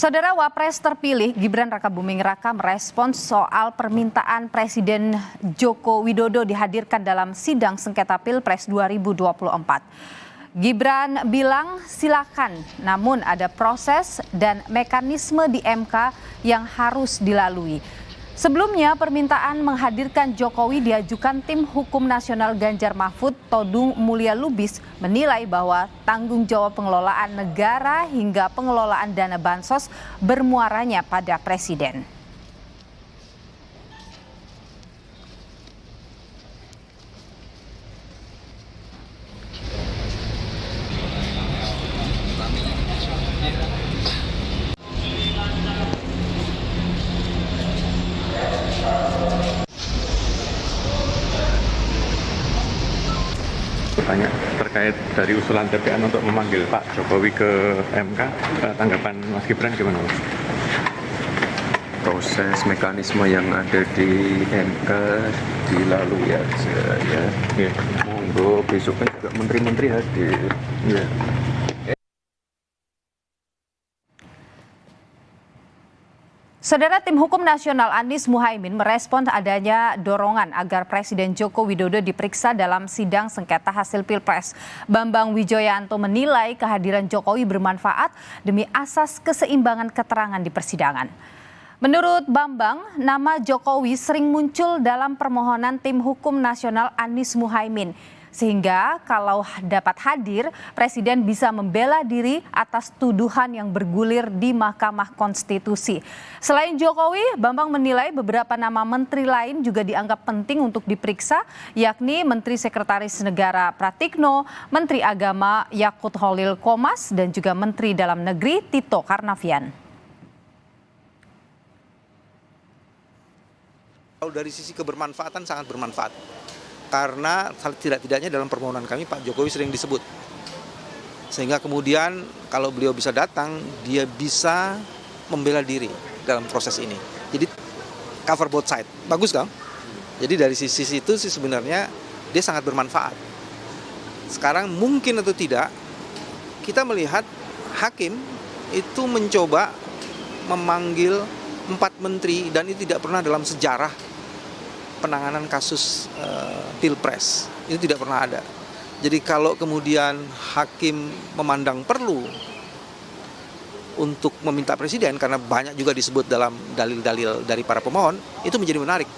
Saudara Wapres terpilih Gibran Rakabuming Raka merespons soal permintaan Presiden Joko Widodo dihadirkan dalam sidang sengketa Pilpres 2024. Gibran bilang silakan, namun ada proses dan mekanisme di MK yang harus dilalui. Sebelumnya permintaan menghadirkan Jokowi diajukan tim hukum nasional Ganjar Mahfud Todung Mulya Lubis menilai bahwa tanggung jawab pengelolaan negara hingga pengelolaan dana bansos bermuaranya pada Presiden. Tanya terkait dari usulan TPN untuk memanggil Pak Jokowi ke MK, tanggapan Mas Gibran gimana, Mas? Proses mekanisme yang ada di MK dilalui aja ya. Monggo besok kan juga menteri-menteri hadir. Ya. Saudara tim hukum nasional Anies Muhaimin merespon adanya dorongan agar Presiden Joko Widodo diperiksa dalam sidang sengketa hasil Pilpres. Bambang Wijoyanto menilai kehadiran Jokowi bermanfaat demi asas keseimbangan keterangan di persidangan. Menurut Bambang, nama Jokowi sering muncul dalam permohonan tim hukum nasional Anies Muhaimin. Sehingga kalau dapat hadir, Presiden bisa membela diri atas tuduhan yang bergulir di Mahkamah Konstitusi. Selain Jokowi, Bambang menilai beberapa nama menteri lain juga dianggap penting untuk diperiksa, yakni Menteri Sekretaris Negara Pratikno, Menteri Agama Yakut Holil Komas, dan juga Menteri Dalam Negeri Tito Karnavian. Kalau dari sisi kebermanfaatan sangat bermanfaat. Karena tidak-tidaknya dalam permohonan kami Pak Jokowi sering disebut. Sehingga kemudian kalau beliau bisa datang, dia bisa membela diri dalam proses ini. Jadi cover both side. Bagus kan? Jadi dari sisi itu sih sebenarnya dia sangat bermanfaat. Sekarang mungkin atau tidak, kita melihat hakim itu mencoba memanggil 4 menteri dan itu tidak pernah dalam sejarah penanganan kasus Pilpres. Ini tidak pernah ada. Jadi kalau kemudian hakim memandang perlu untuk meminta presiden, karena banyak juga disebut dalam dalil-dalil dari para pemohon, itu menjadi menarik.